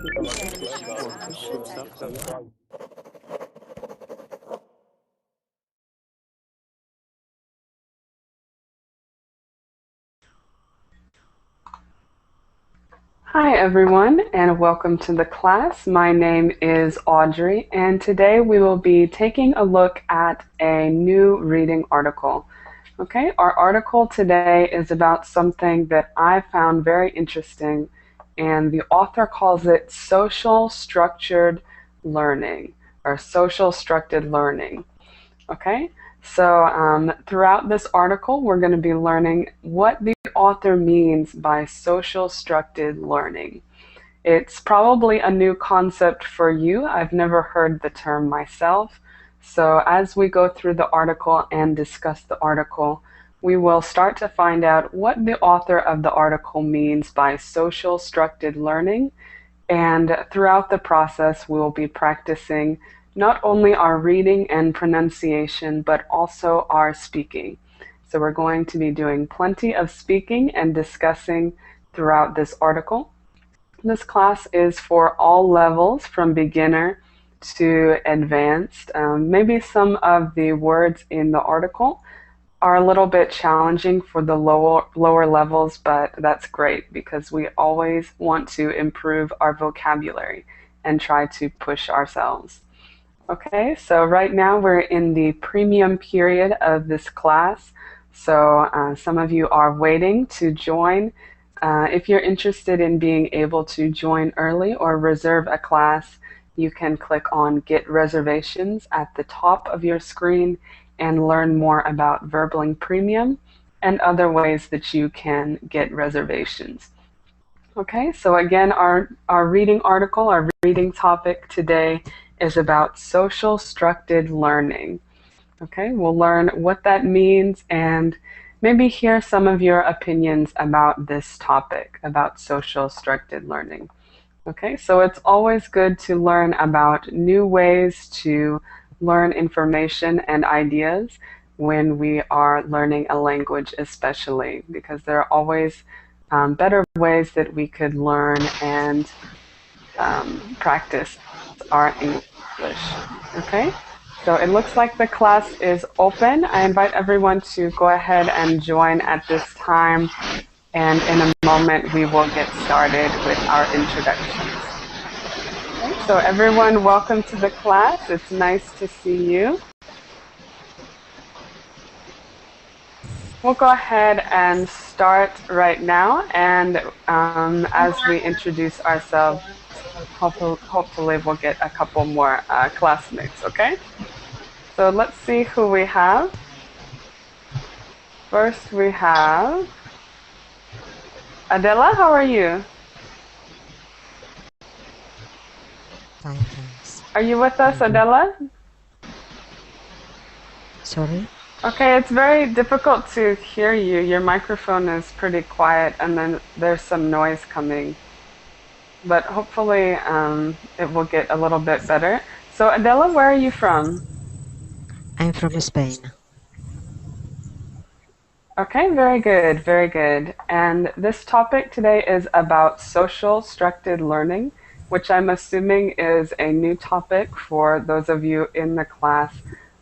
Hi everyone, and welcome to the class. My name is Audrey, and today we will be taking a look at a new reading article. Okay, our article today is about something that I found very interesting, and the author calls it social structured learning, or social structured learning. Okay, so throughout this article, we're going to be learning what the author means by social structured learning. It's probably a new concept for you. I've never heard the term myself. So as we go through the article and discuss the article, we will start to find out what the author of the article means by social structured learning. And throughout the process, we will be practicing not only our reading and pronunciation, but also our speaking. So we're going to be doing plenty of speaking and discussing throughout this article. This class is for all levels, from beginner to advanced. Maybe some of the words in the article are a little bit challenging for the lower levels, but that's great because we always want to improve our vocabulary and try to push ourselves. Okay, so right now we're in the premium period of this class. So some of you are waiting to join. If you're interested in being able to join early or reserve a class, you can click on Get Reservations at the top of your screen and learn more about Verbling Premium and other ways that you can get reservations. Okay, so again, our reading article, our reading topic today is about social structured learning. Okay, we'll learn what that means and maybe hear some of your opinions about this topic, about social structured learning. Okay, so it's always good to learn about new ways to learn information and ideas when we are learning a language, especially because there are always better ways that we could learn and practice our English. Okay, so it looks like the class is open. I invite everyone to go ahead and join at this time, and in a moment we will get started with our introductions. Okay, so everyone, welcome to the class. It's nice to see you. We'll go ahead and start right now, and as we introduce ourselves, hopefully we'll get a couple more classmates, okay? So let's see who we have. First we have Adela, how are you? Fine, thanks. Are you with us, Adela? Sorry? Okay, it's very difficult to hear you. Your microphone is pretty quiet and then there's some noise coming. But hopefully it will get a little bit better. So Adela, where are you from? I'm from Spain. Okay, very good, very good. And this topic today is about social structured learning, which I'm assuming is a new topic for those of you in the class.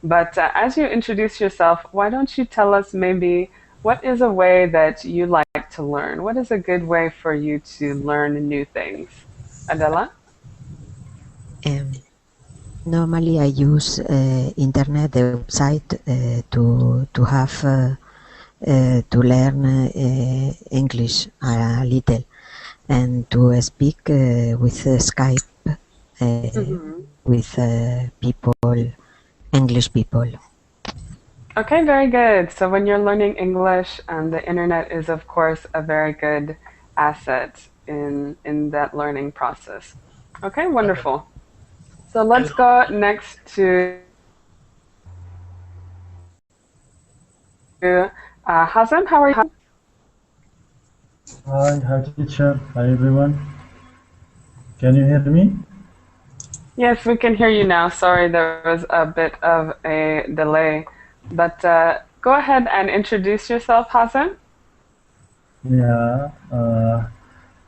But as you introduce yourself, why don't you tell us maybe what is a way that you like to learn? What is a good way for you to learn new things? Adela? Normally I use internet, the website, to have to learn English a little and to speak with Skype with people, English people. Okay, very good. So when you're learning English, the internet is of course a very good asset in that learning process. Okay, wonderful. So let's go next to Hazem. How are you? Hi teacher. Hi everyone. Can you hear me? Yes, we can hear you now. Sorry, there was a bit of a delay. But go ahead and introduce yourself, Hazem. Yeah.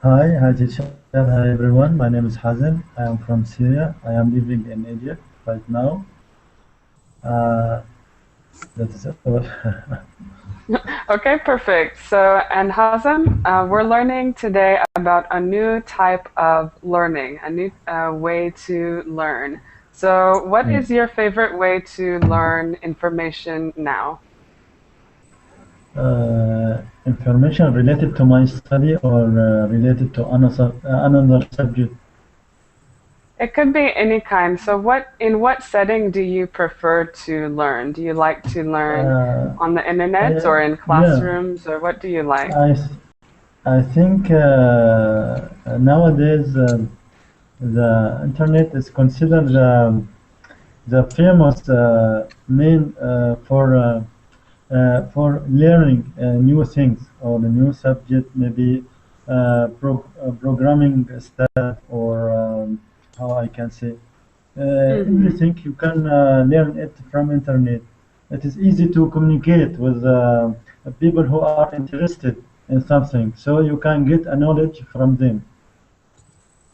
Hi teacher. Hi everyone, my name is Hazen. I am from Syria. I am living in Egypt right now. Uh, that is it. Okay, perfect. So, and Hazem, we're learning today about a new type of learning, a new way to learn. So, what Yeah. is your favorite way to learn information now? Information related to my study or related to another subject. It could be any kind. So, in what setting do you prefer to learn? Do you like to learn Uh, on the internet I, or in yeah, classrooms, or what do you like? I, I think nowadays the internet is considered the famous main for learning new things or a new subject, maybe programming stuff or how I can say Mm-hmm. everything you can learn it from internet. It is easy to communicate with people who are interested in something, so you can get a knowledge from them.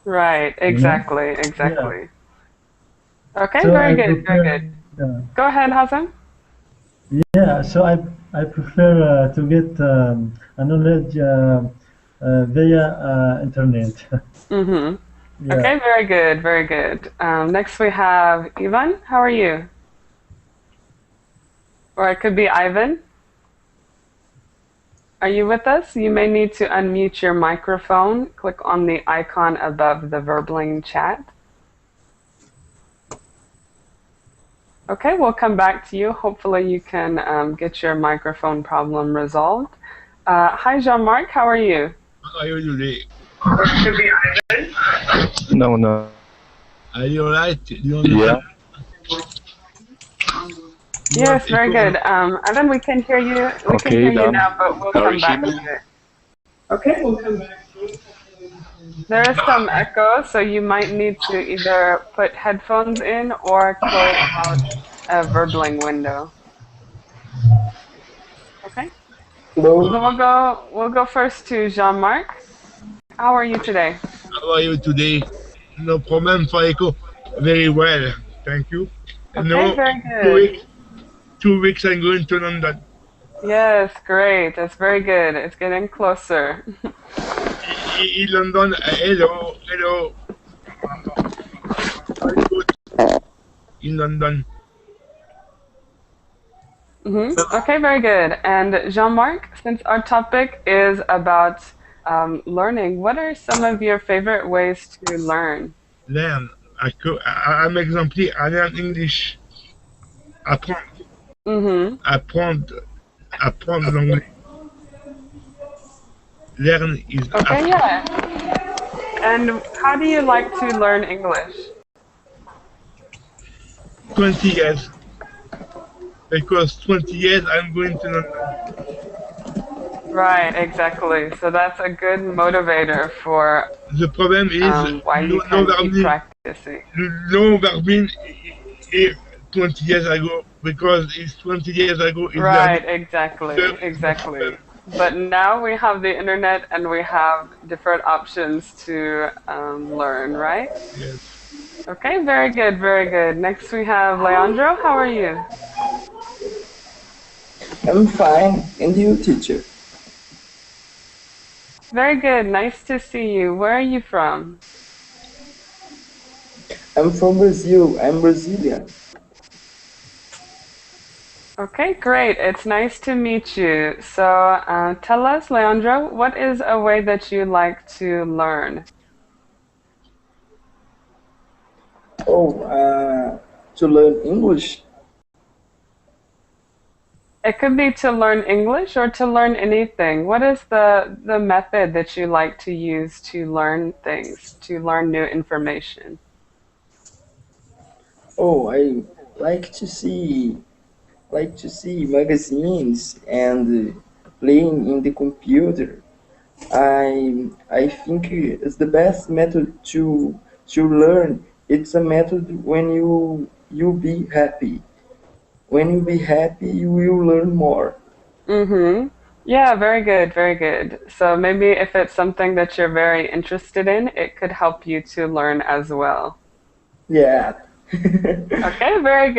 Right, You know? exactly, Yeah. exactly. Okay, So very I good, very prefer. good. Uh, Go ahead, Hazem. yeah. So I prefer to get a knowledge via internet. Mm-hmm. Yeah. Okay, very good, very good. Next we have Ivan. How are you? Or it could be Ivan. Are you with us? You may need to unmute your microphone. Click on the icon above the Verbling chat. Okay, we'll come back to you. Hopefully you can get your microphone problem resolved. Hi, Jean-Marc. How are you? How are you today? Could be Ivan. No, no. Are you alright? Do you Yeah. understand? You have Yes, very echo, good. no? Ivan, we can hear you. We can Okay, hear you done. now, but we'll Now you come see back me? to it. Okay, we'll come back. There is some echo, so you might need to either put headphones in or close out a Verbling window. Okay. Hello. So we'll go first to Jean-Marc. How are you today? How are you today? No problem for echo. Very well. Thank you. Okay, No, very two good. weeks, 2 weeks I'm going to London. Yes, great. That's very good. It's getting closer. In London, hello, hello. Very good in London. Okay, very good. And Jean-Marc, since our topic is about learning, what are some of your favorite ways to learn? Learn. I'm exemplary. I learn English. Apprendre. Mm-hmm. Apprendre. Apprendre l'anglais. Learn is Okay, apprendre. yeah. And how do you like to learn English? 20 years. Because 20 years I'm going to London. Right, exactly. So that's a good motivator for The problem is why you no can keep verbing, practicing. no verbing 20 years ago because it's 20 years ago is learning Right, exactly, the exactly. problem. But now we have the internet and we have different options to learn, right? Yes. Okay, very good, very good. Next we have Leandro. How are you? I'm fine, and you, teacher? Very good. Nice to see you. Where are you from? I'm from Brazil. I'm Brazilian. Okay, great. It's nice to meet you. So tell us, Leandro, what is a way that you like to learn? Oh, to learn English? It could be to learn English or to learn anything. What is the method that you like to use to learn things, to learn new information? Oh, I like to see magazines and playing in the computer. I think it's the best method to learn. It's a method when you be happy. When you be happy, you will learn more. Mm-hmm. Yeah, very good, very good. So maybe if it's something that you're very interested in, it could help you to learn as well. Yeah. Okay, very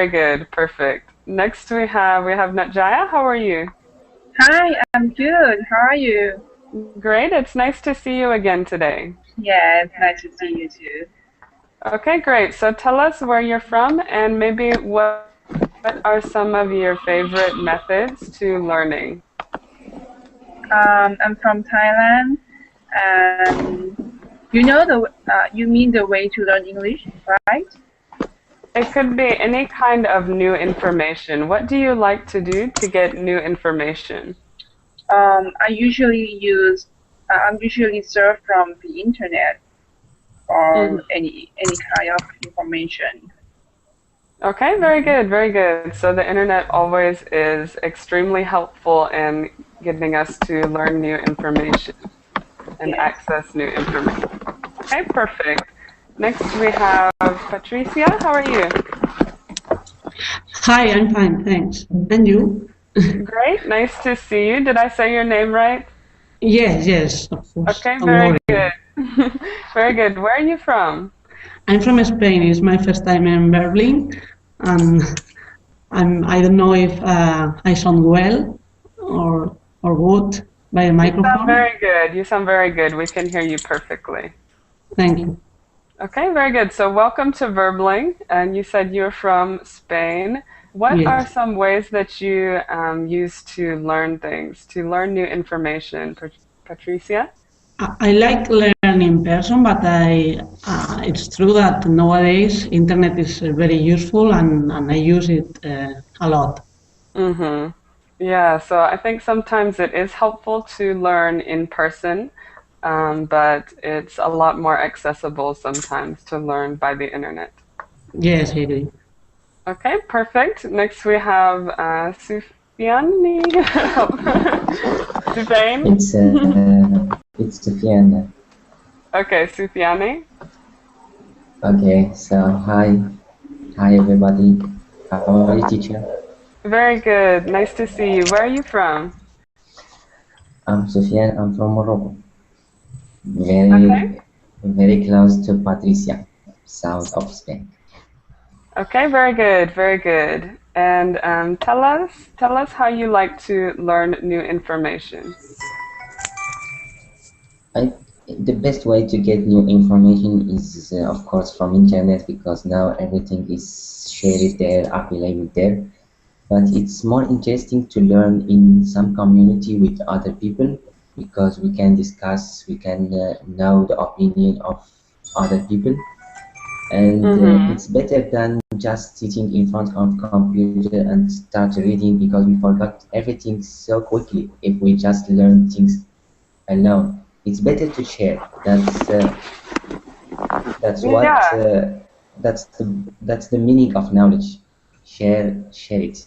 good, perfect. Next we have Natjaya. How are you? Hi, I'm good. How are you? Great. It's nice to see you again today. Yeah, it's nice to see you too. Okay, great. So tell us where you're from and maybe what are some of your favorite methods to learning? I'm from Thailand, and you mean the way to learn English, right? It could be any kind of new information. What do you like to do to get new information? I usually I'm usually surf from the internet Mhm. or any kind of information. Okay, very good, very good. So the internet always is extremely helpful in getting us to learn new information and Yes. access new information. Okay, perfect. Next we have Patricia. How are you? Hi, I'm fine, thanks. And you? Great, nice to see you. Did I say your name right? Yes, yes, of course. Okay, Don't very worry. good. Very good. Where are you from? I'm from Spain. It's my first time in Berlin, and I don't know if I sound well or what by a You sound microphone. very good. You sound very good. We can hear you perfectly. Thank you. Okay, very good. So welcome to Verbling, and you said you're from Spain. What are Yes. some ways that you use to learn things, to learn new information, Patricia? I like learning in person, but it's true that nowadays internet is very useful and I use it a lot. Mm-hmm. Yeah, so I think sometimes it is helpful to learn in person, but it's a lot more accessible sometimes to learn by the internet. Yes, I agree. Okay, perfect. Next we have Sufiani. Sufiane? It's Sufyan. Okay, Sufiani. Okay, so hi everybody. How are you, teacher? Very good. Nice to see you. Where are you from? I'm Sufyan. I'm from Morocco. Okay. Very close to Patricia, south of Spain. Okay, very good, very good. And tell us how you like to learn new information. I, the best way to get new information is, of course, from internet because now everything is shared there, available there. But it's more interesting to learn in some community with other people because we can discuss, we can know the opinion of other people, and Mm-hmm. it's better than just sitting in front of computer and start reading because we forgot everything so quickly if we just learn things alone. It's better to share. That's what Yeah, that's the meaning of knowledge. Share it,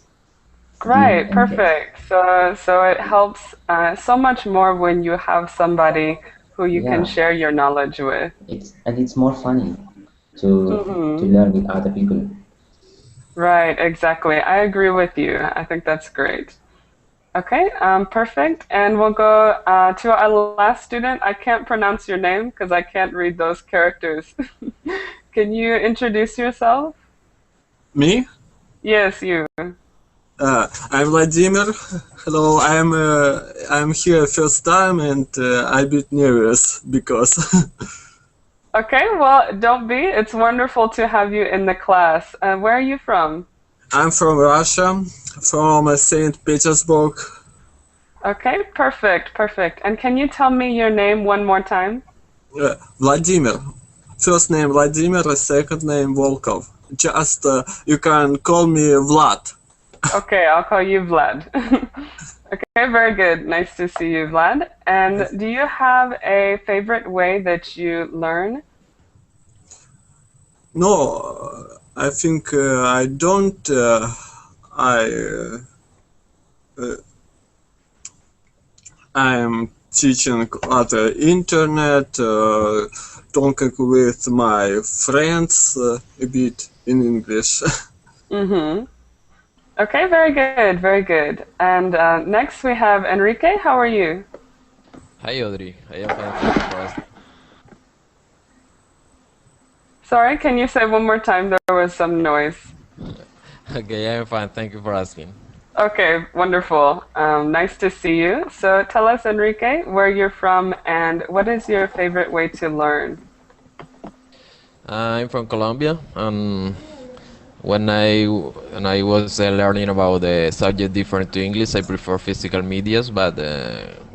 give right, and get. perfect. So it helps so much more when you have somebody who you can Yeah, share your knowledge with. it's more funny to Mm-hmm. learn with other people. Right, exactly. I agree with you. I think that's great. Okay, perfect. And we'll go to our last student. I can't pronounce your name because I can't read those characters. Can you introduce yourself? Me? Yes, you. I'm Vladimir. Hello, I'm here first time and I'm a bit nervous because Okay, well, don't be. It's wonderful to have you in the class. Where are you from? I'm from Russia, from St. Petersburg. Okay, perfect, perfect. And can you tell me your name one more time? Vladimir. First name Vladimir, second name Volkov. Just you can call me Vlad. Okay, I'll call you Vlad. Okay, very good. Nice to see you, Vlad. And do you have a favorite way that you learn? No, I think I don't. I uh, I'm teaching other internet, talking with my friends a bit in English. Mm-hmm. Okay, very good, very good. And next we have Enrique. How are you? Hi Audrey, I am fine, thank you for asking. Sorry, can you say one more time? There was some noise. Okay, I am fine, thank you for asking. Okay, wonderful. Nice to see you. So tell us, Enrique, where you're from and what is your favorite way to learn? I'm from Colombia, and when I was learning about the subject different to English, I prefer physical medias, but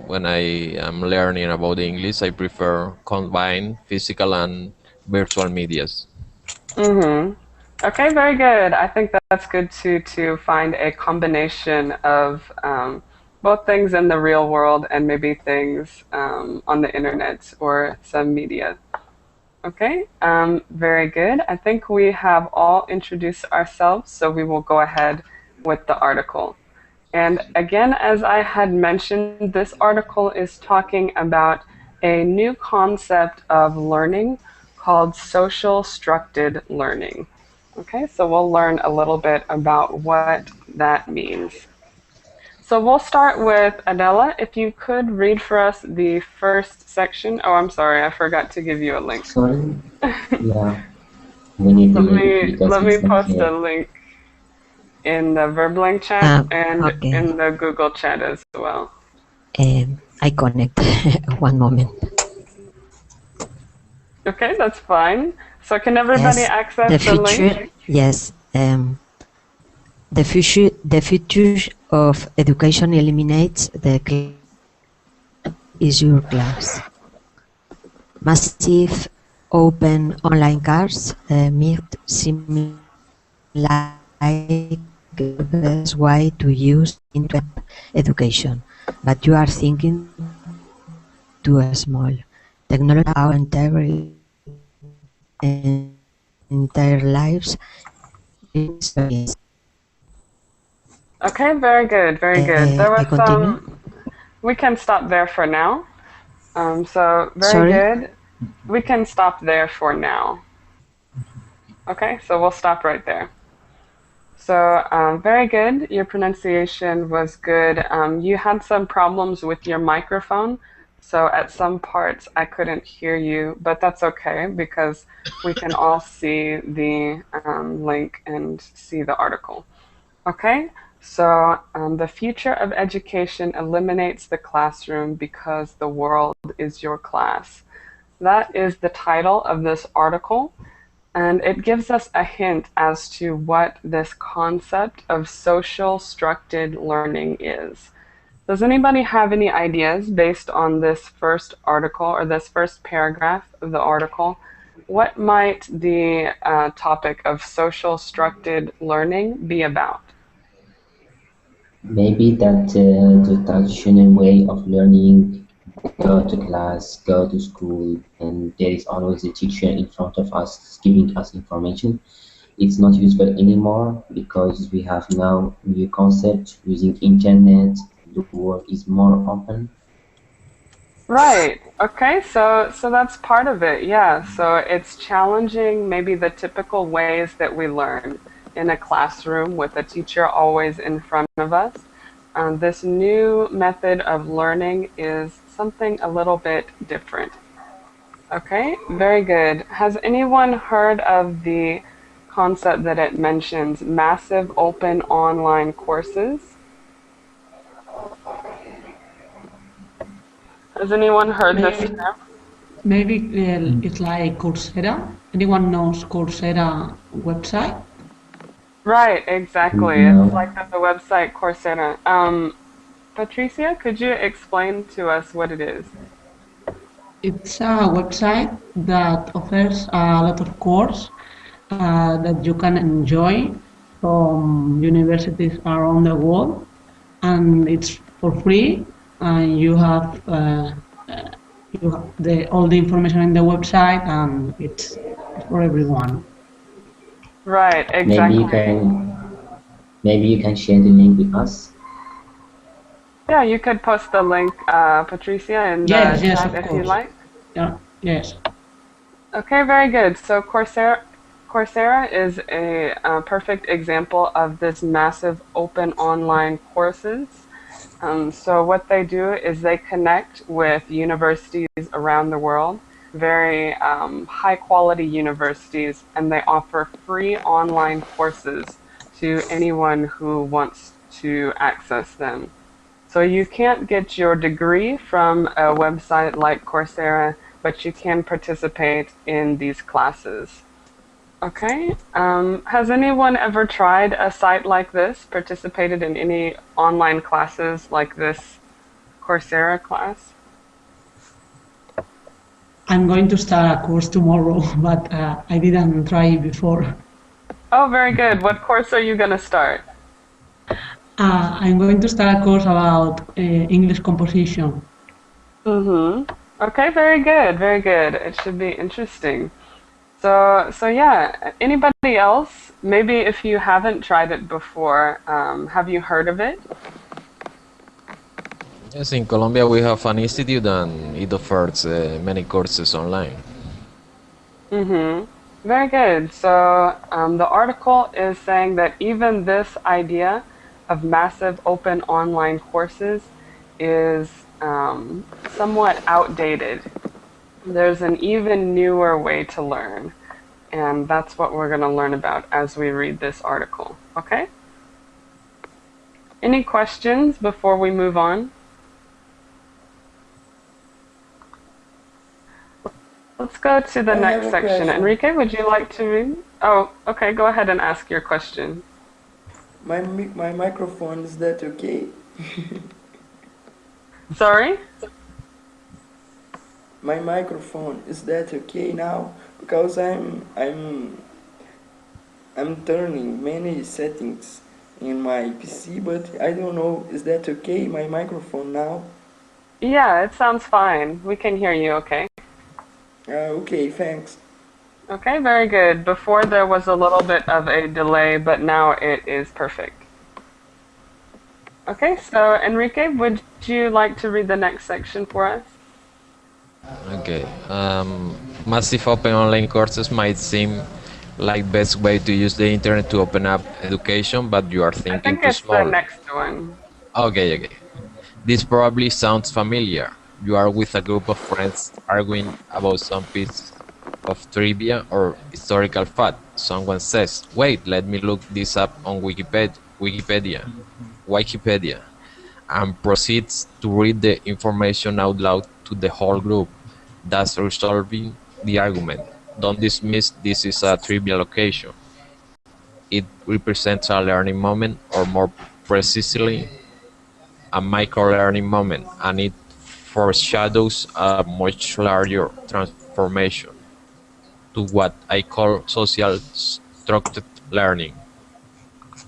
when I am learning about the English, I prefer combine physical and virtual medias. Mm-hmm. Okay, very good. I think that's good to find a combination of both things in the real world and maybe things on the internet or some media. Okay, very good. I think we have all introduced ourselves, so we will go ahead with the article. And again, as I had mentioned, this article is talking about a new concept of learning called social structured learning. Okay, so we'll learn a little bit about what that means. So we'll start with Adela. If you could read for us the first section. Oh, I'm sorry, I forgot to give you a link. Sorry? Yeah, we need the link because Let me it's not post a clear. link in the Verbling chat and Okay. in the Google chat as well. I connect. One moment. Okay, that's fine. So can everybody Yes, access the the link? future. Yes, the future of education eliminates the is your class. Massive open online courses might seem like the best way to use internet education, but you are thinking too small. Technology our entire lives experience. Okay, very good, very good. There I was continue. we can stop there for now. So very Sorry. good. We can stop there for now. Okay, so we'll stop right there. So very good. Your pronunciation was good. You had some problems with your microphone, so at some parts I couldn't hear you, but that's okay because we can all see the link and see the article. Okay, so the future of education eliminates the classroom because the world is your class. That is the title of this article, and it gives us a hint as to what this concept of social structured learning is. Does anybody have any ideas based on this first article or this first paragraph of the article? What might the topic of social structured learning be about? Maybe that the traditional way of learning, go to class, go to school, and there is always a teacher in front of us giving us information. It's not useful anymore because we have now new concepts using internet. The world is more open. Right. Okay. So that's part of it. Yeah. So it's challenging maybe the typical ways that we learn in a classroom with a teacher always in front of us. This new method of learning is something a little bit different. Okay. Very good. Has anyone heard of the concept that it mentions, massive open online courses? Has anyone heard this Maybe, term? maybe it's like Coursera. Anyone knows Coursera website? Right, exactly. It's No. like the website Coursera. Patricia, could you explain to us what it is? It's a website that offers a lot of course that you can enjoy from universities around the world, and it's for free. And you have the all the information in the website, and it's for everyone. Right, Maybe you exactly. maybe you can share the link with us. Yeah, you could post the link, Patricia, in the Yes, yes, chat of if you course. like. Yeah, yes. Okay, very good. So Coursera is a perfect example of this massive open online courses. So what they do is they connect with universities around the world, very high quality universities, and they offer free online courses to anyone who wants to access them. So you can't get your degree from a website like Coursera, but you can participate in these classes. Okay. Has anyone ever tried a site like this, participated in any online classes like this Coursera class? I'm going to start a course tomorrow, but I didn't try it before. Oh, very good. What course are you going to start? I'm going to start a course about English composition. Mm-hmm. Okay, very good, very good. It should be interesting. So yeah, anybody else? Maybe if you haven't tried it before, have you heard of it? Yes, in Colombia we have an institute and it offers many courses online. Mm-hmm. Very good. So the article is saying that even this idea of massive open online courses is somewhat outdated. There's an even newer way to learn, and that's what we're going to learn about as we read this article. Okay? Any questions before we move on? Let's go to the I have next a section. question. Enrique, would you like to read? Oh, okay, go ahead and ask your question. My microphone, is that okay? Sorry? My microphone, is that okay now? Because I'm turning many settings in my PC, but I don't know, is that okay, my microphone now? Yeah, it sounds fine. We can hear you okay. Okay, thanks. Okay, very good. Before there was a little bit of a delay, but now it is perfect. Okay, so Enrique, would you like to read the next section for us? Okay. Massive open online courses might seem like best way to use the internet to open up education, but you are I thinking think too it's the small. next one. Okay. This probably sounds familiar. You are with a group of friends arguing about some piece of trivia or historical fact. Someone says, "Wait, let me look this up on Wikipedia," and proceeds to read the information out loud to the whole group, thus resolving the argument. Don't dismiss this is a trivial occasion. It represents a learning moment, or more precisely, a micro-learning moment, and it foreshadows a much larger transformation to what I call social structured learning.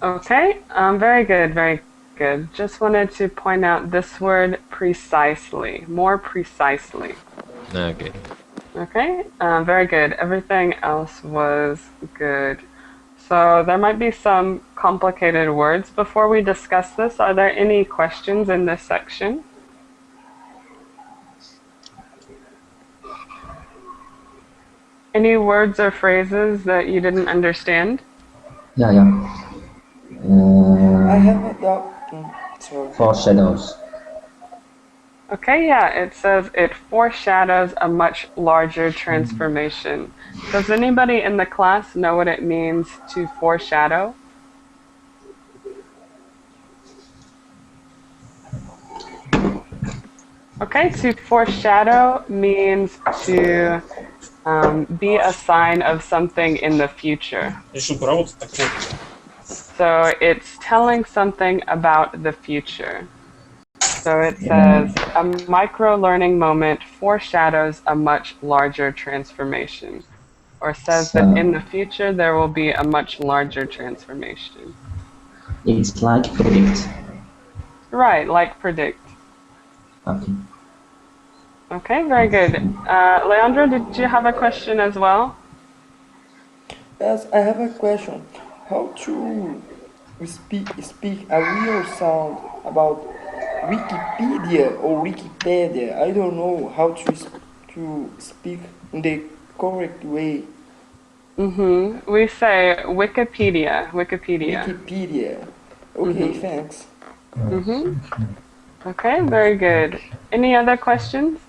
Okay, very good, very good. Just wanted to point out this word precisely, more precisely. Okay. Okay, very good. Everything else was good. So there might be some complicated words. Before we discuss this, are there any questions in this section? Any words or phrases that you didn't understand? Yeah, yeah. I have Uh, a doubt. Sorry. Foreshadows. Okay, yeah, it says it foreshadows a much larger transformation. Does anybody in the class know what it means to foreshadow? Okay, to foreshadow means to be a sign of something in the future. So it's telling something about the future. So it says a micro learning moment foreshadows a much larger transformation, or says that in the So future there will be a much larger transformation. it's like predict. Right, like predict. Okay. Okay, very good. Leandro, did you have a question as well? Yes, I have a question. How to speak a real sound about Wikipedia or Wikipedia? I don't know how to speak in the correct way. We say Wikipedia. Wikipedia. Wikipedia. Okay, thanks. Okay, very good. Any other questions?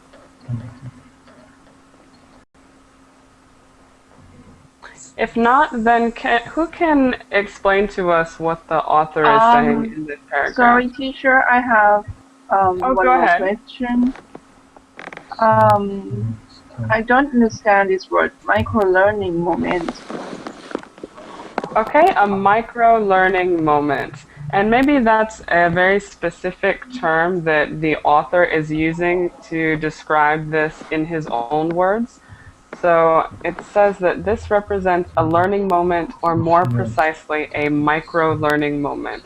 If not, then who can explain to us what the author is saying in this paragraph? Sorry, teacher, I have one go more ahead. question. I don't understand this word, micro-learning moment. Okay, a micro-learning moment. And maybe that's a very specific term that the author is using to describe this in his own words. So it says that this represents a learning moment, or more precisely, a micro-learning moment.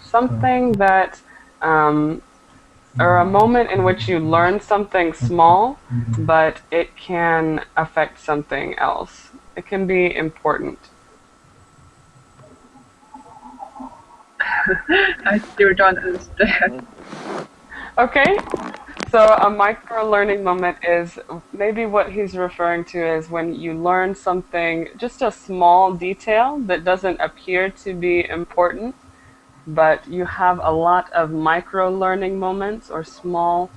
Something that, or a moment in which you learn something small, but it can affect something else. It can be important. I still don't understand. Okay, so a micro-learning moment is maybe what he's referring to is when you learn something, just a small detail that doesn't appear to be important, but you have a lot of micro-learning moments or small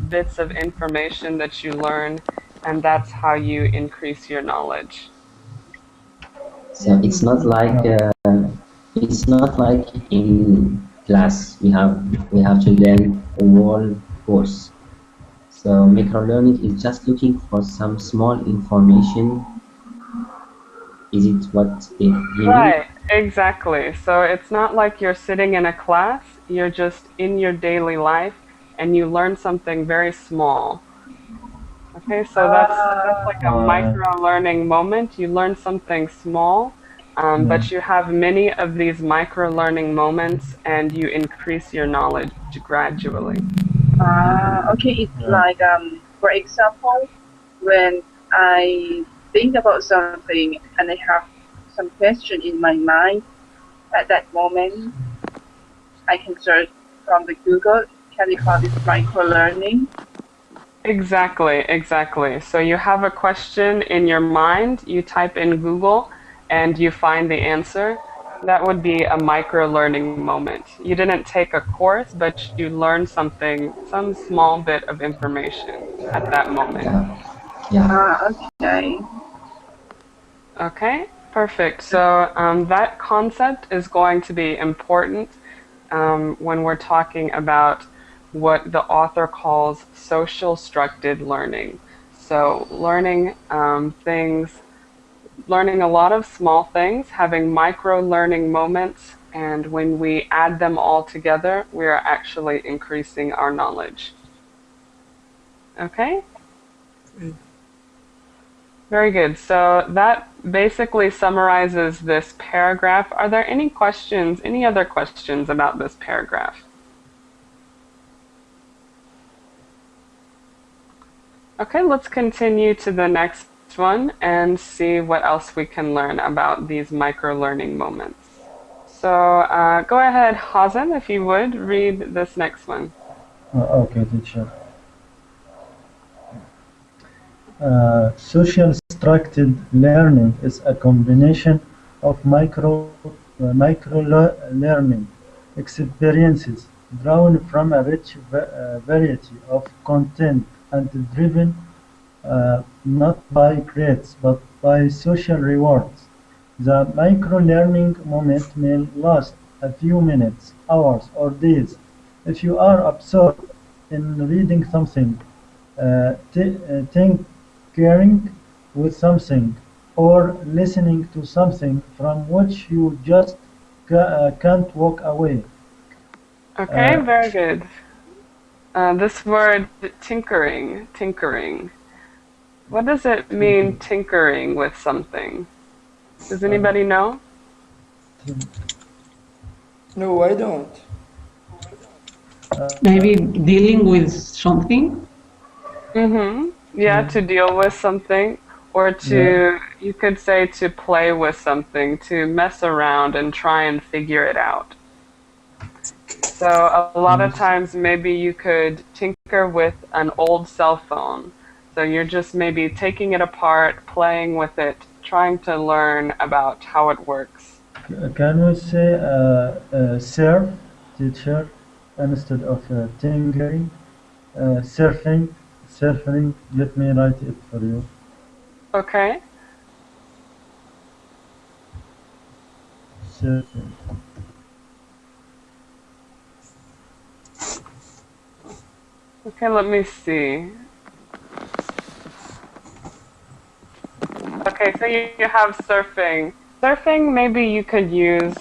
bits of information that you learn, and that's how you increase your knowledge. So it's not like in class we have to learn a whole course. So micro learning is just looking for some small information. Is it what he means? Right, exactly. So it's not like you're sitting in a class, you're just in your daily life and you learn something very small. Okay, so that's like a micro learning moment. You learn something small, but you have many of these micro learning moments and you increase your knowledge gradually. Okay, it's like, for example, when I think about something and I have some question in my mind, at that moment, I can search from the Google. Can we call this micro-learning? Exactly, exactly. So you have a question in your mind, you type in Google, and you find the answer. That would be a micro learning moment. You didn't take a course, but you learned something, some small bit of information at that moment. Yeah. Okay. Okay, perfect. So that concept is going to be important when we're talking about what the author calls social structured learning. So learning things, learning a lot of small things, having micro learning moments, and when we add them all together, we are actually increasing our knowledge. Okay? Very good. So that basically summarizes this paragraph. Are there any questions, any other questions about this paragraph? Okay, let's continue to the next one and see what else we can learn about these micro-learning moments. So go ahead, Hazem, if you would, read this next one. Okay, teacher. Social structured learning is a combination of micro learning experiences drawn from a rich variety of content and driven not by grades but by social rewards. The micro-learning moment may last a few minutes, hours, or days. If you are absorbed in reading something, tinkering with something, or listening to something from which you just can't walk away. Okay, very good. This word tinkering. What does it mean, tinkering with something? Does anybody know? No, I don't. Maybe dealing with something. Yeah, to deal with something, or to, you could say to play with something, to mess around and try and figure it out. So a lot of times maybe you could tinker with an old cell phone. So you're just maybe taking it apart, playing with it, trying to learn about how it works. Can we say surf, teacher, instead of tingering? Surfing, surfing, let me write it for you. Okay. Surfing. Okay, let me see. Okay, so you have surfing. Surfing, maybe you could use,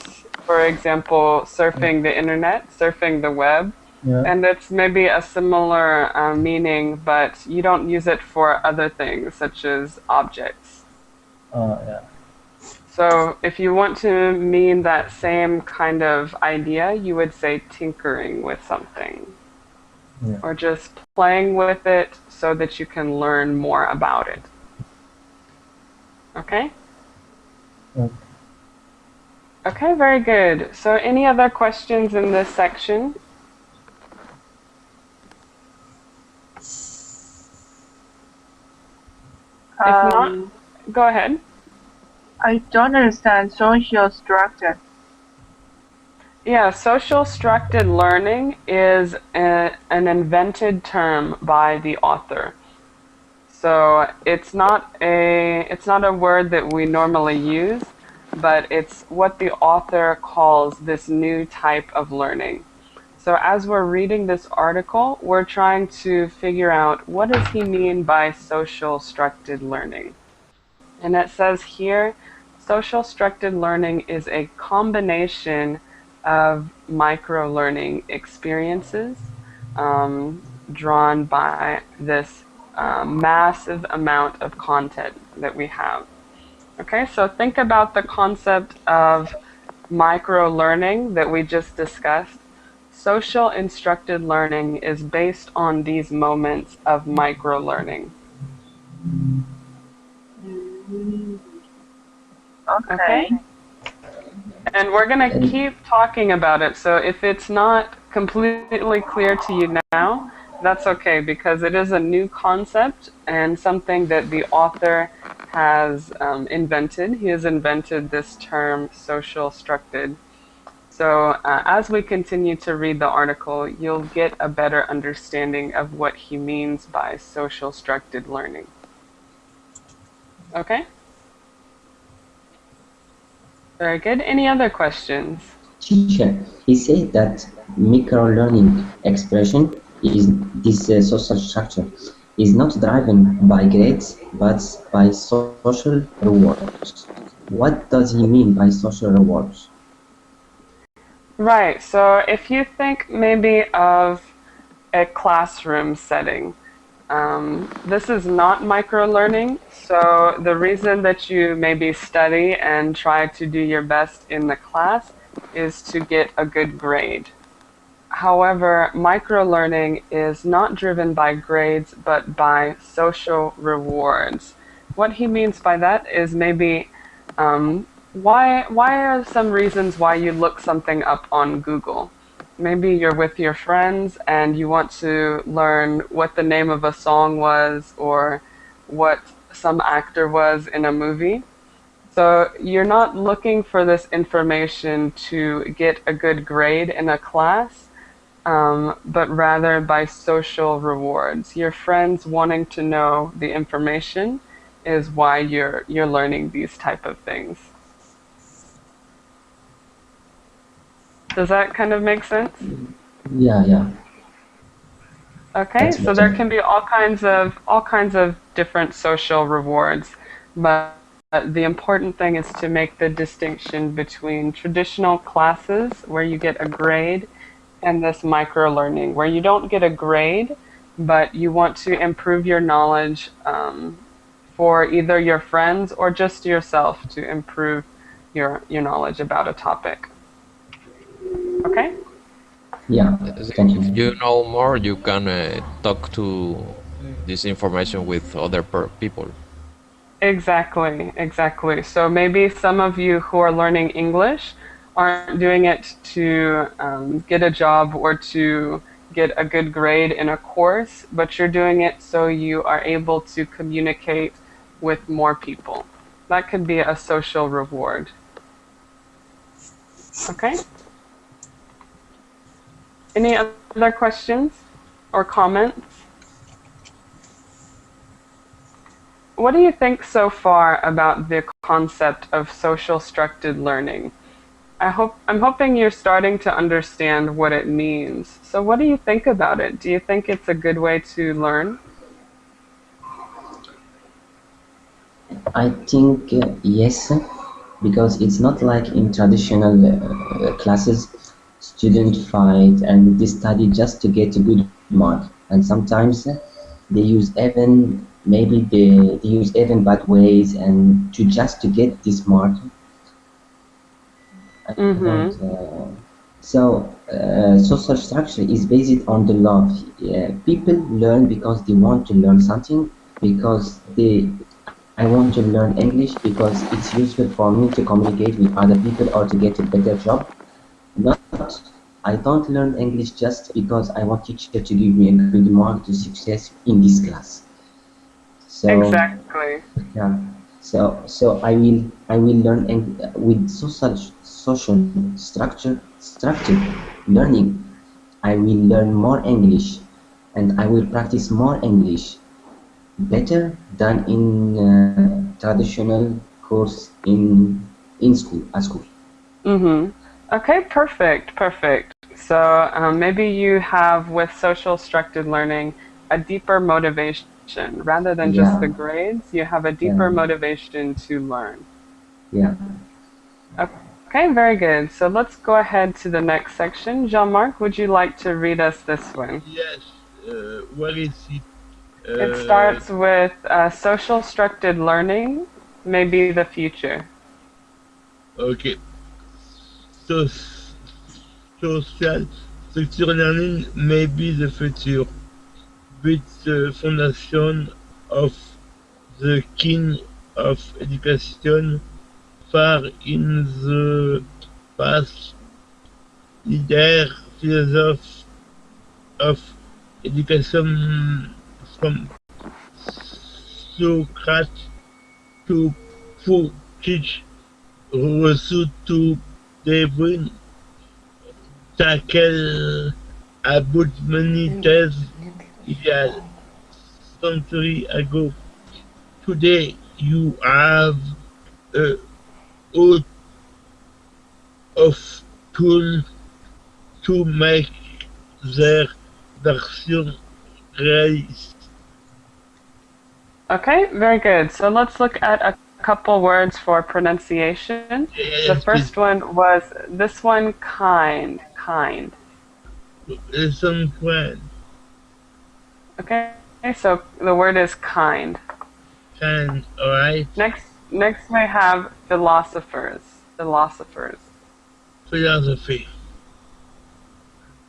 for example, surfing the internet, surfing the web. Yeah. And it's maybe a similar meaning, but you don't use it for other things, such as objects. Yeah. So if you want to mean that same kind of idea, you would say tinkering with something. Yeah. Or just playing with it so that you can learn more about it. Okay? Okay. Okay, very good. So any other questions in this section? If not, go ahead. I don't understand social structure. Yeah, social structured learning is an invented term by the author. So it's not a word that we normally use, but it's what the author calls this new type of learning. So as we're reading this article, we're trying to figure out what does he mean by social structured learning. And it says here, social structured learning is a combination of micro-learning experiences drawn by this massive amount of content that we have. Okay, so think about the concept of micro-learning that we just discussed. Social instructed learning is based on these moments of micro-learning. Okay. And we're going to keep talking about it. So if it's not completely clear to you now, that's okay, because it is a new concept and something that the author has invented. He has invented this term, social structured. So as we continue to read the article, you'll get a better understanding of what he means by social structured learning. Okay? Very good. Any other questions? Teacher, he said that micro-learning expression is this social structure is not driven by grades but by social rewards. What does he mean by social rewards? Right. So if you think maybe of a classroom setting, this is not micro-learning. So the reason that you maybe study and try to do your best in the class is to get a good grade. However, micro-learning is not driven by grades, but by social rewards. What he means by that is maybe why are some reasons why you look something up on Google? Maybe you're with your friends and you want to learn what the name of a song was or what some actor was in a movie. So you're not looking for this information to get a good grade in a class, but rather by social rewards. Your friends wanting to know the information is why you're learning these type of things. Does that kind of make sense? Yeah, Okay, that's so there better. can be all kinds of different social rewards, but the important thing is to make the distinction between traditional classes where you get a grade and this micro learning where you don't get a grade, but you want to improve your knowledge for either your friends or just yourself to improve your knowledge about a topic. Okay? Yeah, thank If you. you know more, you can talk to this information with other people. Exactly, exactly. So maybe some of you who are learning English aren't doing it to get a job or to get a good grade in a course, but you're doing it so you are able to communicate with more people. That could be a social reward. Okay? Any other questions or comments? What do you think so far about the concept of social structured learning? I'm hoping you're starting to understand what it means. So what do you think about it? Do you think it's a good way to learn? I think yes, because it's not like in traditional classes, students fight and they study just to get a good mark, and sometimes they use even maybe they use even bad ways and to just to get this mark. And Mm-hmm. social structure is based on the love. People learn because they want to learn something, because I want to learn English because it's useful for me to communicate with other people or to get a better job. Not, I don't learn English just because I want teacher to give me a good mark to success in this class. So Exactly. yeah, so I will learn with social structured learning. I will learn more English, and I will practice more English better than in traditional course in school at school. Mm-hmm. Okay, perfect, perfect. So maybe you have with social structured learning a deeper motivation rather than just the Yeah, grades. You have a yeah, deeper motivation to learn. yeah. Okay, very good. So let's go ahead to the next section. Jean-Marc, would you like to read us this one? Yes. Where is it? It starts with social structured learning, maybe the future. Okay. So, social structure learning may be the future, but the foundation of the king of education far in the past. Leader philosophy of education from Socrates to teach Rousseau to Darwin tackle about many tales a century ago. Today you have a lot of tools to make their version realistic. Okay, very good. So let's look at a couple words for pronunciation. The Yes, please. first one was this one, kind, kind. Listen, friend. Okay, so the word is kind. Kind, alright? Next we have philosophers, philosophers. Philosophy.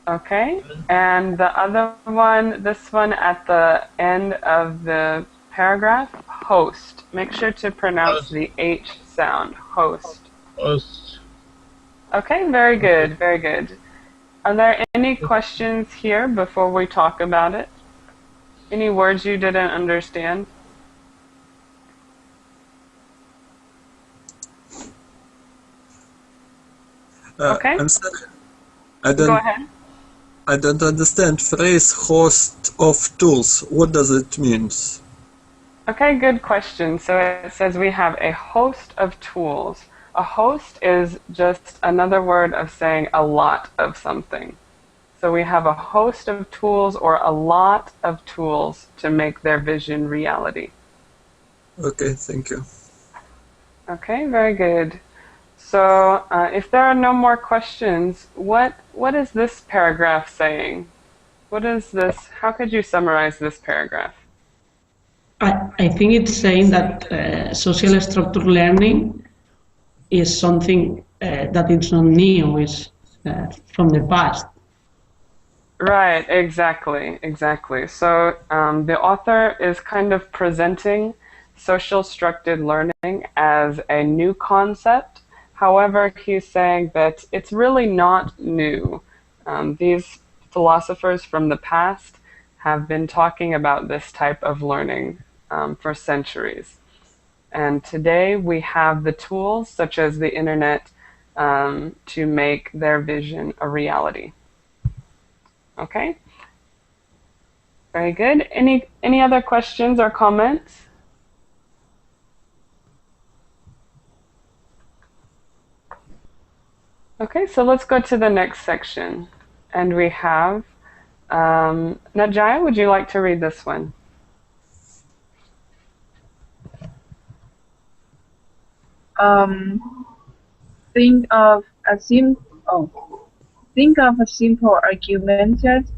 Okay, and the other one, this one at the end of the paragraph, host. Make sure to pronounce Us, the H sound, host. us. Okay, very Okay. good, very good. Are there any questions here before we talk about it? Any words you didn't understand? Okay, I'm sorry. I go don't ahead. I don't understand phrase host of tools. What does it mean? Okay, good question. So it says we have a host of tools. A host is just another word of saying a lot of something. So we have a host of tools or a lot of tools to make their vision reality. Okay, thank you. Okay, very good. So if there are no more questions, what is this paragraph saying? What is this? How could you summarize this paragraph? I think it's saying that social structure learning is something that is not new, is from the past. Right, exactly, exactly. So the author is kind of presenting social structured learning as a new concept. However, he's saying that it's really not new. These philosophers from the past have been talking about this type of learning for centuries. And today we have the tools such as the internet to make their vision a reality. Okay? Very good. Any other questions or comments? Okay, so let's go to the next section. And we have, Najaya, would you like to read this one? Think of a simple augmented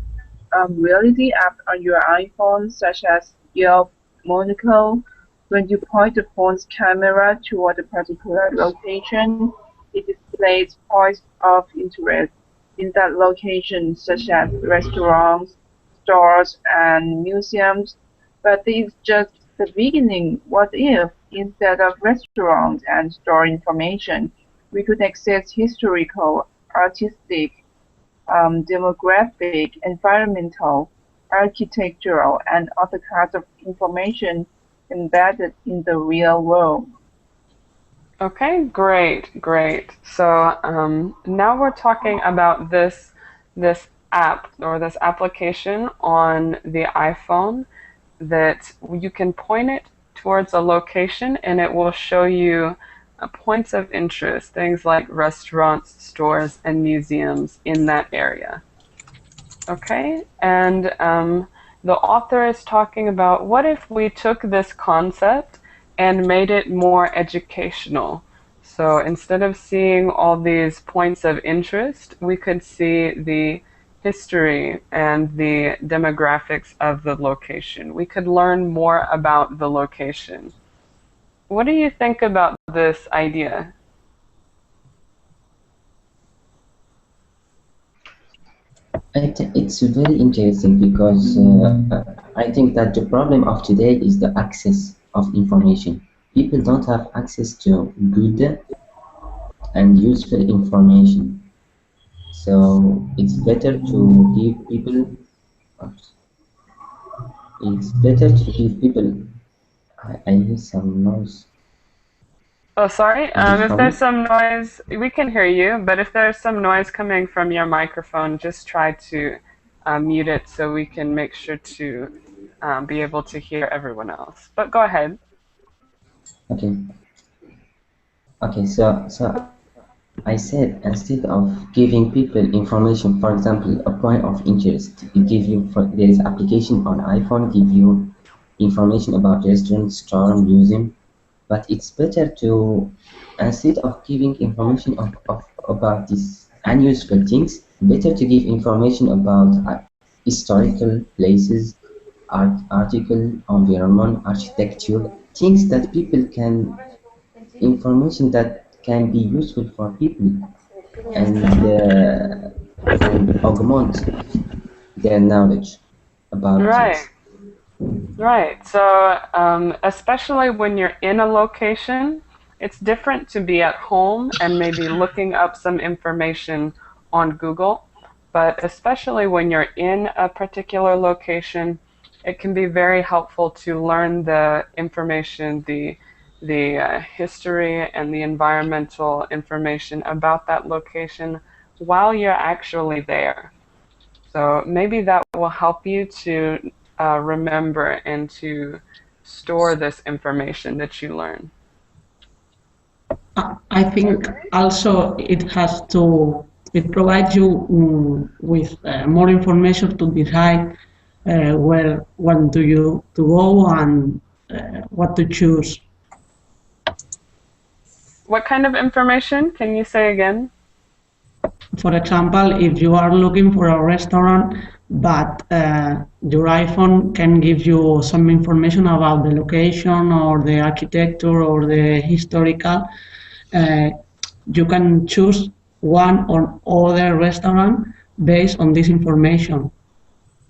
reality app on your iPhone, such as your monocle. When you point the phone's camera toward a particular location, it displays points of interest in that location, such as restaurants, stores, and museums. But this is just the beginning. What if, instead of restaurant and store information, we could access historical, artistic, demographic, environmental, architectural, and other kinds of information embedded in the real world? Okay, great. So now we're talking about this app or this application on the iPhone that you can point it towards a location and it will show you points of interest, things like restaurants, stores, and museums in that area. Okay, and the author is talking about what if we took this concept and made it more educational. So instead of seeing all these points of interest, we could see the history and the demographics of the location. We could learn more about the location. What do you think about this idea? It's very interesting because I think that the problem of today is the access of information. People don't have access to good and useful information. So it's better to give people. It's better to give people. I hear some noise. Oh, sorry. Is it If from me? there's some noise, we can hear you, but if there's some noise coming from your microphone, just try to mute it so we can make sure to be able to hear everyone else. But go ahead. Okay. Okay. So I said instead of giving people information, for example, a point of interest, it give you there is application on iPhone give you information about restaurant, store, museum, but it's better to instead of giving information about these unuseful things, better to give information about historical places, article, environment, architecture, things that people can information that can be useful for people and augment their knowledge about Right. things. Right. So, especially when you're in a location, it's different to be at home and maybe looking up some information on Google. But especially when you're in a particular location, it can be very helpful to learn the information, the history and the environmental information about that location while you're actually there. So maybe that will help you to remember and to store this information that you learn. I think also it provides you with more information to decide where when do you to go and what to choose. What kind of information? Can you say again? For example, if you are looking for a restaurant, but your iPhone can give you some information about the location or the architecture or the historical, uh, you can choose one or other restaurant based on this information.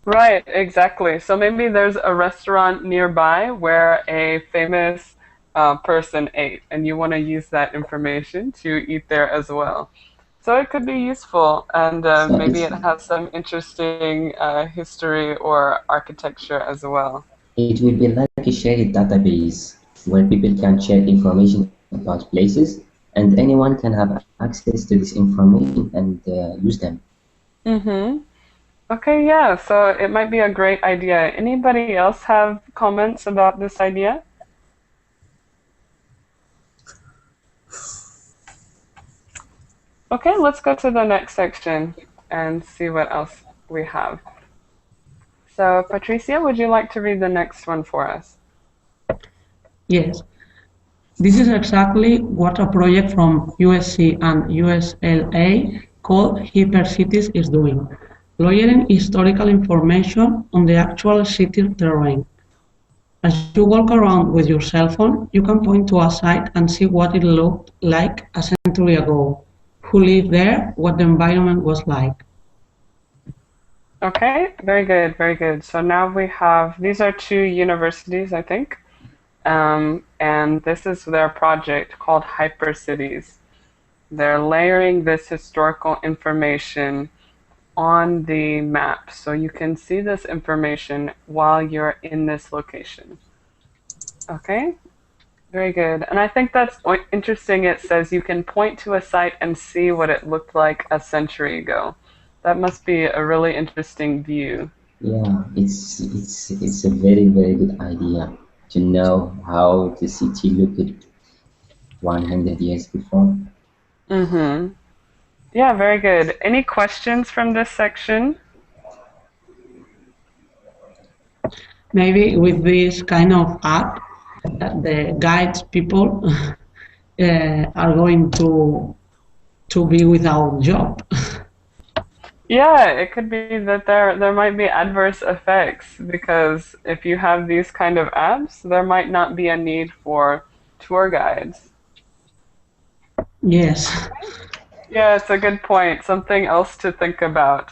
Right, exactly. So maybe there's a restaurant nearby where a famous person ate, and you want to use that information to eat there as well. So it could be useful, and So maybe it has some interesting history or architecture as well. it will be like a shared database. where people can share information about places, and anyone can have access to this information and use them. Mm-hmm. Okay, yeah, so it might be a great idea. Anybody else have comments about this idea? Okay, let's go to the next section and see what else we have. So, Patricia, would you like to read the next one for us? Yes, this is exactly what a project from USC and USLA called Hypercities is doing, lawyering historical information on the actual city terrain. As you walk around with your cell phone, you can point to a site and see what it looked like a century ago, who lived there, what the environment was like. Okay, very good, very good. So now we have, these are two universities, I think, and this is their project called Hypercities. They're layering this historical information on the map, so you can see this information while you're in this location. Okay, very good. And I think that's interesting. It says you can point to a site and see what it looked like a century ago. That must be a really interesting view. Yeah, it's a very good idea to know how the city looked 100 years before. Mm-hmm. Yeah, very good. Any questions from this section? Maybe with this kind of app, the guides people are going to be without job. Yeah, it could be that there might be adverse effects because if you have these kind of apps, there might not be a need for tour guides. Yes. Yeah, it's a good point. Something else to think about.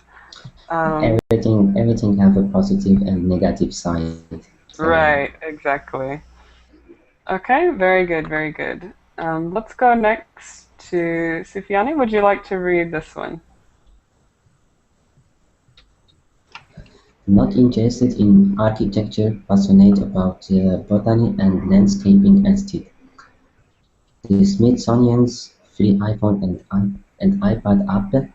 Everything have a positive and negative side. So, Right, exactly. Okay, very good, very good. Let's go next to Sufiani. Would you like to read this one? not interested in architecture, passionate about botany and landscaping instead. The Smithsonian's free iPhone and iPad app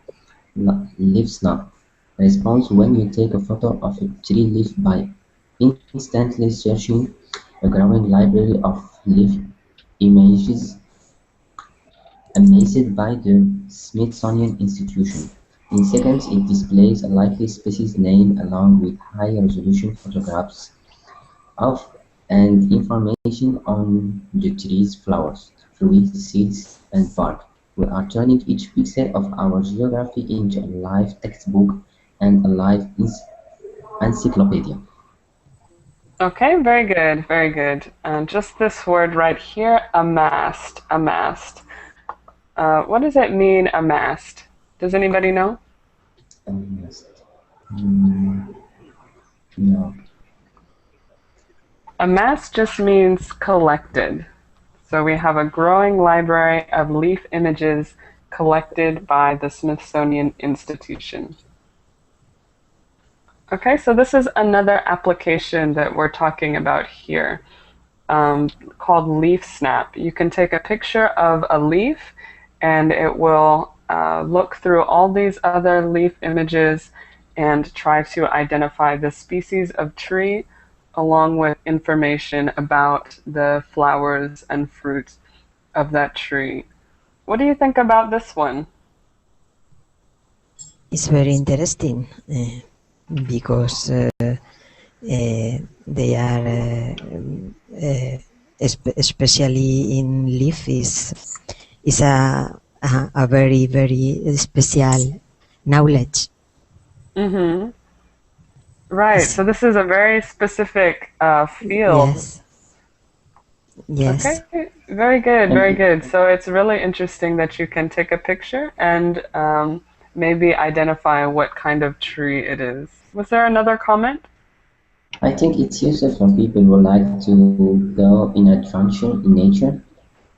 Leaves Now responds when you take a photo of a tree leaf by instantly searching a growing library of leaf images amassed by the Smithsonian Institution. In seconds, it displays a likely species name along with high-resolution photographs of and information on the tree's flowers, fruit, seeds, and bark. We are turning each pixel of our geography into a live textbook and a live encyclopedia. Okay, very good, very good. Just this word right here, amassed, amassed. What does it mean, amassed? Does anybody know? No. Amassed just means collected. So we have a growing library of leaf images collected by the Smithsonian Institution. Okay, so this is another application that we're talking about here, called Leaf Snap. You can take a picture of a leaf and it will look through all these other leaf images and try to identify the species of tree along with information about the flowers and fruits of that tree. What do you think about this one? It's very interesting because they are especially in leaf is a very special knowledge. Mm-hmm. Right. So this is a very specific field. Yes. Yes. Okay. Very good. Very good. So it's really interesting that you can take a picture and maybe identify what kind of tree it is. Was there another comment? I think it's useful for people who like to go in adventure in nature.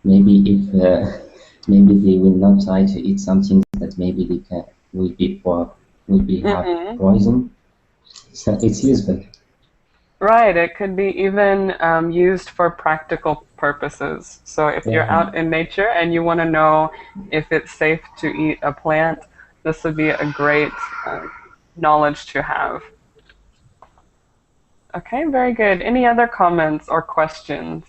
Maybe if maybe they will not try to eat something that maybe they will be have poison. So it's useful. Right, it could be even used for practical purposes. So if you're Yeah. out in nature and you want to know if it's safe to eat a plant, this would be a great knowledge to have. Okay, very good. Any other comments or questions?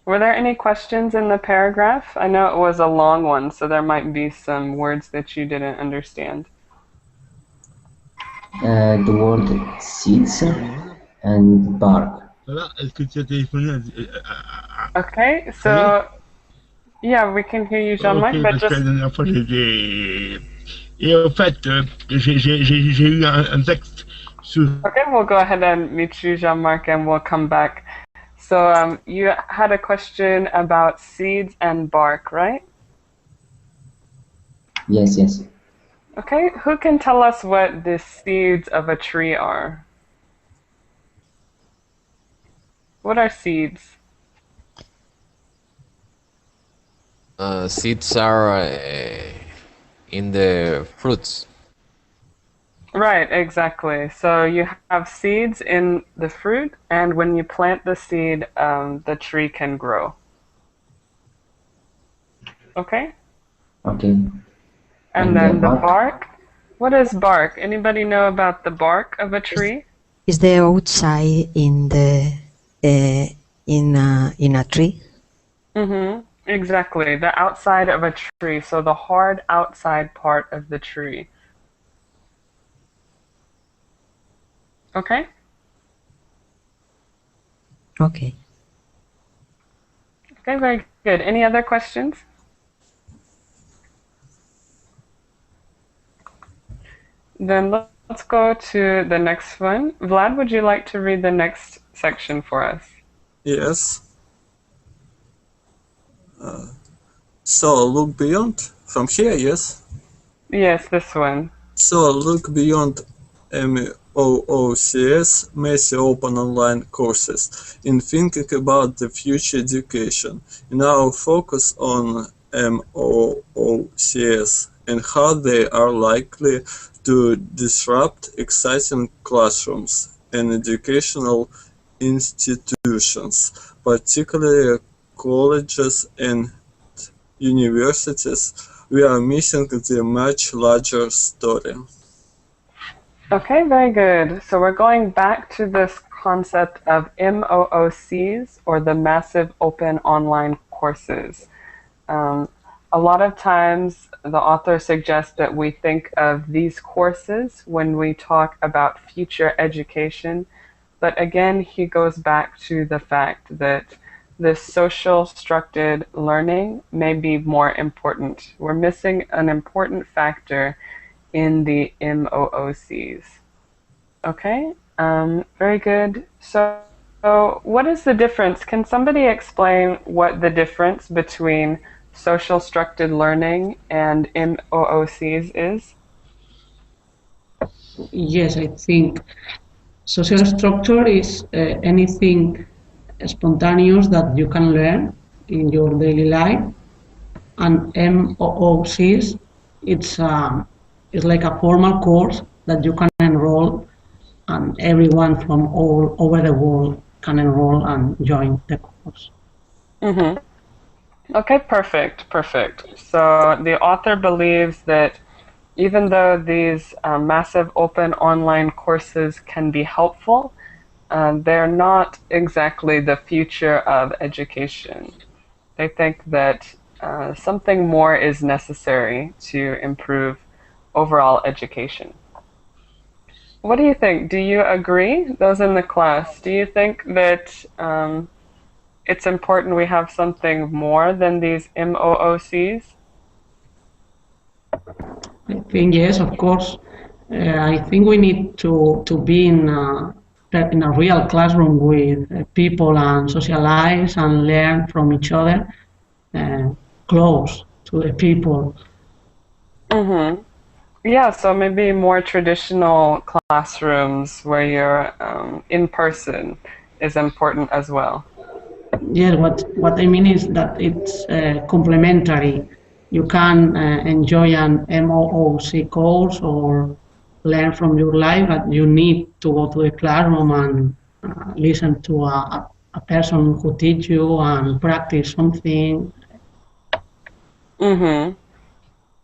Were there any questions in the paragraph? I know it was a long one, so there might be some words that you didn't understand. The word seeds and bark. Voilà, est-ce que tu as téléphoné Okay, Allô? so yeah, we can hear you, Ok, Jean-Marc, but parce que just la dernière fois j'étais. Et en fait, j'ai eu un texte sur. okay, we'll go ahead and meet you, Jean-Marc, and we'll come back. So you had a question about seeds and bark, right? Yes, yes. Okay, who can tell us what the seeds of a tree are? What are seeds? Seeds are in the fruits. Right, exactly. So you have seeds in the fruit, and when you plant the seed, the tree can grow. Okay? Okay. And And then the bark? bark. What is bark? Anybody know about the bark of a tree? Is the outside in the in a tree? Mm-hmm. Exactly. The outside of a tree. So the hard outside part of the tree. Okay? Okay. Okay, very good. Any other questions? Then let's go to the next one. Vlad, would you like to read the next section for us? Yes. So look beyond from here, yes? Yes, this one. So look beyond MOOC's messy open online courses in thinking about the future education. In our focus on MOOCs and how they are likely to disrupt exciting classrooms and educational institutions, particularly colleges and universities, we are missing the much larger story. Okay, very good. So we're going back to this concept of MOOCs, or the Massive Open Online Courses. A lot of times the author suggests that we think of these courses when we talk about future education, but again, he goes back to the fact that this social structured learning may be more important. We're missing an important factor in the MOOCs. Okay, very good. So what is the difference? Can somebody explain what the difference between social structured learning and MOOCs is? Yes, I think social structure is anything spontaneous that you can learn in your daily life, and MOOCs, it's like a formal course that you can enroll, and everyone from all over the world can enroll and join the course. Mm-hmm. Okay, perfect, perfect. So the author believes that even though these massive open online courses can be helpful, they're not exactly the future of education. They think that something more is necessary to improve overall education. What do you think? Do you agree? Those in the class, do you think that it's important we have something more than these MOOCs? I think yes, of course. I think we need to be in a real classroom with people and socialize and learn from each other, uh, close to the people. Mm-hmm. Yeah, so maybe more traditional classrooms where you're in person is important as well. Yes, what I mean is that it's complementary. You can enjoy an MOOC course or learn from your life, but you need to go to the classroom and listen to a person who teach you and practice something. Mm-hmm.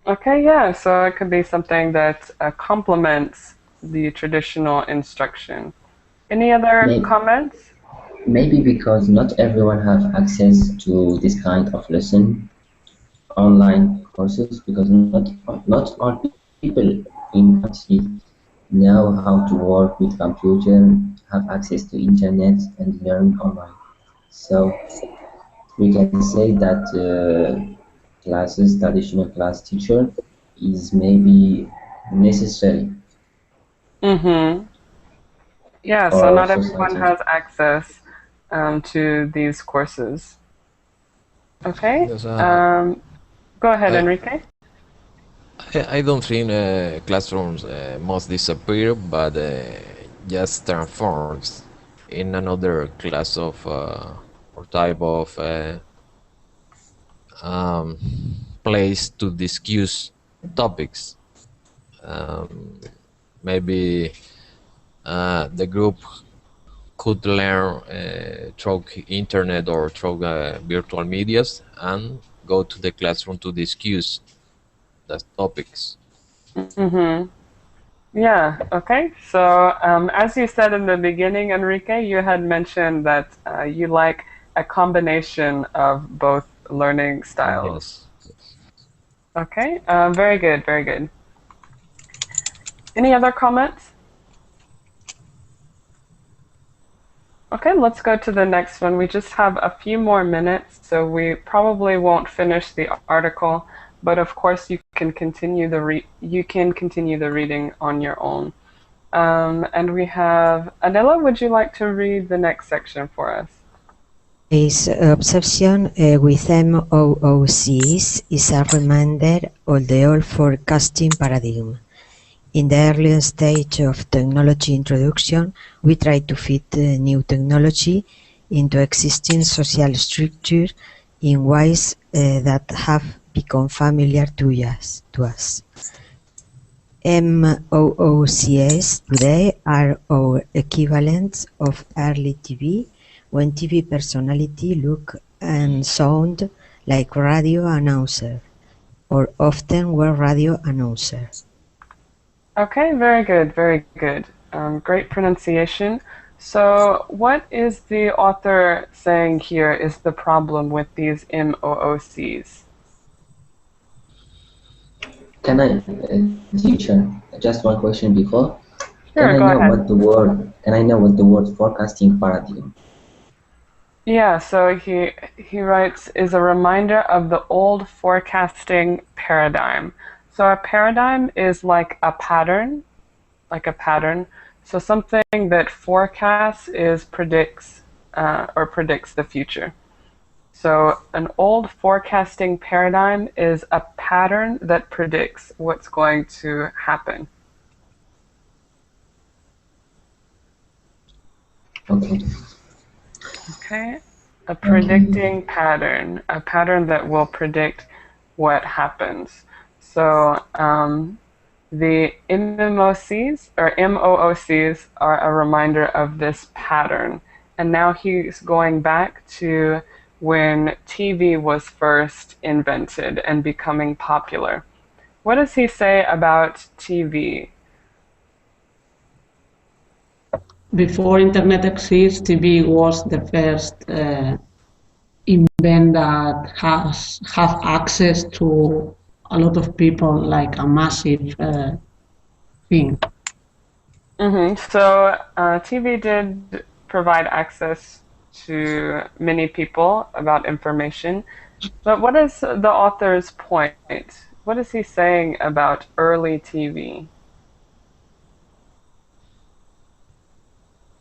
Okay, yeah, so it could be something that complements the traditional instruction. Any other Maybe, comments? maybe because not everyone have access to this kind of lesson online courses because not all people in country know how to work with computer, have access to internet and learn online. So we can say that traditional class teacher is maybe necessary Mm-hmm. Yeah, for so our not everyone society. has access to these courses. Okay. Yes, Go ahead, I, Enrique. I don't think classrooms must disappear, but just transforms in another class of or type of um, place to discuss topics. Um, Maybe the group could learn through internet or through virtual medias and go to the classroom to discuss the topics. Mm-hmm. Yeah, okay. So, as you said in the beginning, Enrique, you had mentioned that you like a combination of both learning styles. Yes. Okay, very good, very good. Any other comments? Okay, let's go to the next one. We just have a few more minutes, so we probably won't finish the article, but of course you can continue the reading on your own. And we have Adela. Would you like to read the next section for us? His obsession with MOOCs is a reminder of the old forecasting paradigm. In the early stage of technology introduction, we try to fit new technology into existing social structures in ways that have become familiar to us. MOOCs today are our equivalents of early TV, when TV personality look and sound like radio announcer, or often were radio announcers. Okay, very good, very good. Great pronunciation. So, what is the author saying here is the problem with these MOOCs? Can I, teacher, just one question before? Sure, go ahead. Can I know what the word forecasting paradigm? Yeah, so he writes is a reminder of the old forecasting paradigm. So a paradigm is like a pattern, like a pattern. So something that forecasts is predicts or predicts the future. So an old forecasting paradigm is a pattern that predicts what's going to happen. Okay. Okay, a predicting pattern, a pattern that will predict what happens. So the MOOCs are a reminder of this pattern. And now he's going back to when TV was first invented and becoming popular. What does he say about TV? Before internet exists, TV was the first event that has have access to a lot of people, like a massive thing. So TV did provide access to many people about information, but what is the author's point? What is he saying about early TV?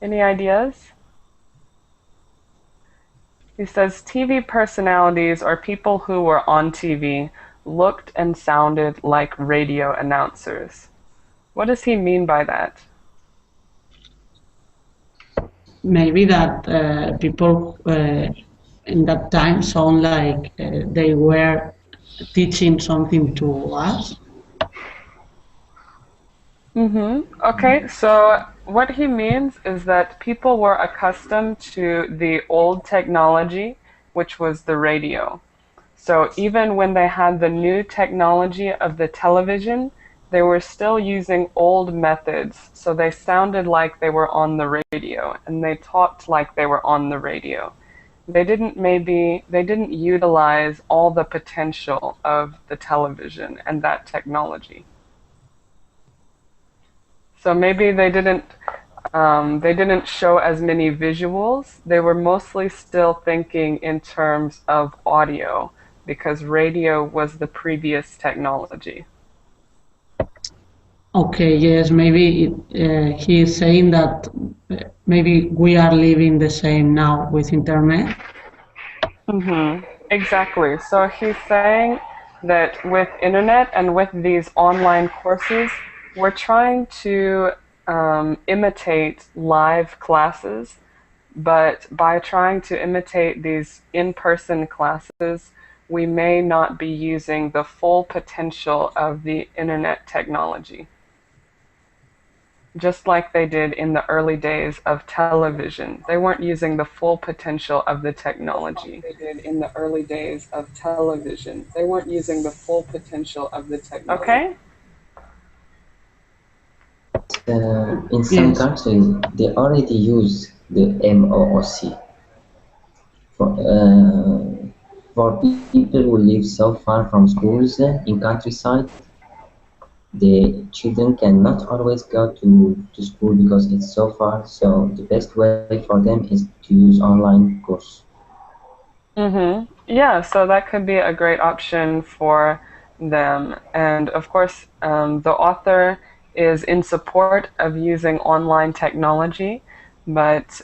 Any ideas? He says TV personalities or people who were on TV looked and sounded like radio announcers. What does he mean by that? Maybe that people in that time sound like they were teaching something to us. Okay, so what he means is that people were accustomed to the old technology, which was the radio. So even when they had the new technology of the television, they were still using old methods. So they sounded like they were on the radio and they talked like they were on the radio. They didn't utilize all the potential of the television and that technology. So maybe they didn't show as many visuals. They were mostly still thinking in terms of audio because radio was the previous technology. Okay, yes, maybe he is saying that maybe we are living the same now with internet. Exactly. So he's saying that with internet and with these online courses, we're trying to imitate live classes, but by trying to imitate these in-person classes, we may not be using the full potential of the internet technology. Just like they did in the early days of television. They weren't using the full potential of the technology. They did in the early days of television. They weren't using the full potential of the technology. Okay? In some countries, they already use the MOOC. For people who live so far from schools in countryside, the children cannot always go to school because it's so far, so the best way for them is to use online course. Yeah, so that could be a great option for them. And of course, the author is in support of using online technology, but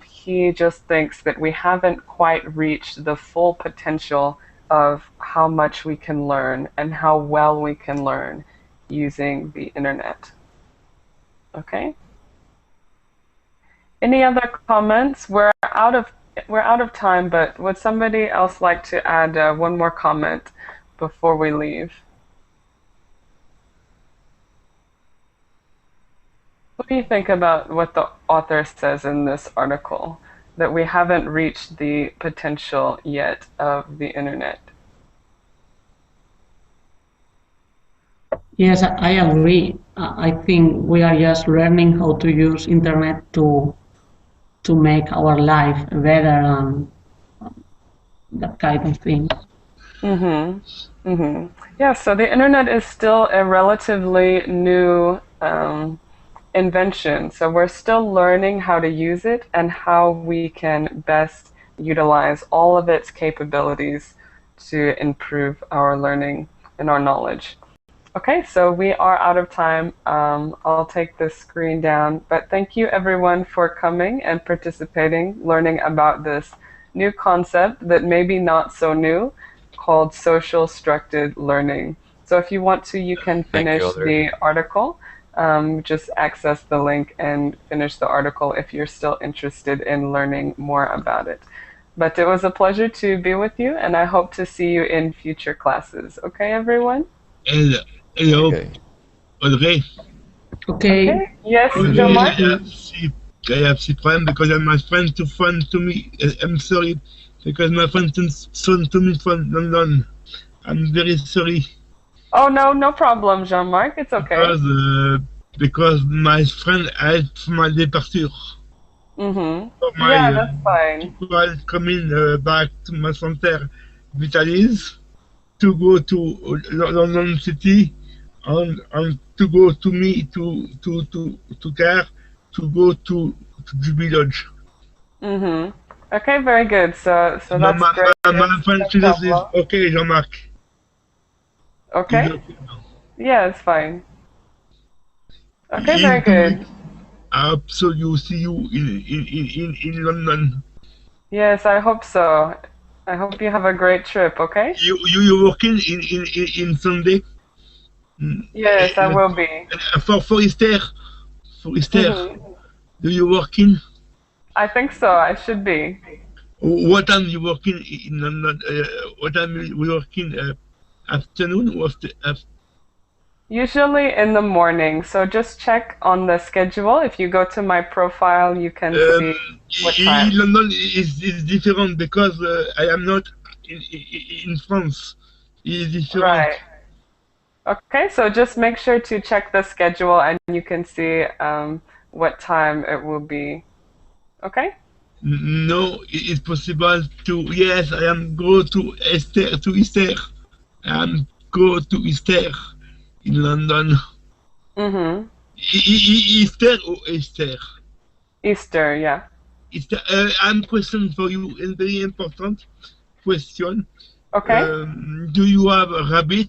he just thinks that we haven't quite reached the full potential of how much we can learn and how well we can learn using the internet. Okay? Any other comments? We're out of time, but would somebody else like to add one more comment before we leave? What do you think about what the author says in this article, that we haven't reached the potential yet of the internet? Yes, I agree. I think we are just learning how to use internet to make our life better and that kind of thing. Yeah, so the internet is still a relatively new invention. So we're still learning how to use it and how we can best utilize all of its capabilities to improve our learning and our knowledge. Okay, so we are out of time. I'll take this screen down, but thank you everyone for coming and participating, learning about this new concept that may be not so new, called social structured learning. So if you want to, you can finish the article. Just access the link and finish the article if you're still interested in learning more about it. But it was a pleasure to be with you, and I hope to see you in future classes. Okay, everyone? Hello, Audrey. Okay. Yes, Audrey, Jean-Marc? I have the problem because my friend to phone to me. I'm sorry because my friend to phone to me from London. I'm very sorry. Oh, no problem, Jean-Marc. It's okay. Because my friend had my departure. Yeah, that's fine. While coming back to my center, Vitalis, to go to London City, and to go to me to care, to go to the village. Okay, very good. So that's great. My friend is okay, Jean-Marc. Okay? Yeah, it's fine. Okay, very good. I hope so you see you in London. Yes, I hope so. I hope you have a great trip, okay? You working in Sunday? Yes, I will be. For Easter? Do you working? I think so. I should be. What time you working in London? What time you working? Afternoon or after? Usually in the morning, so just check on the schedule. If you go to my profile, you can see what time. In London is different because I am not in France. It's different. Right. Okay, so just make sure to check the schedule and you can see what time it will be. Okay? No, it's possible to. Yes, I am go to Easter. I am go to Easter in London. Mm-hmm. Easter or Easter? Easter, yeah. Easter. I'm question for you. A very important question. Okay. Do you have a rabbit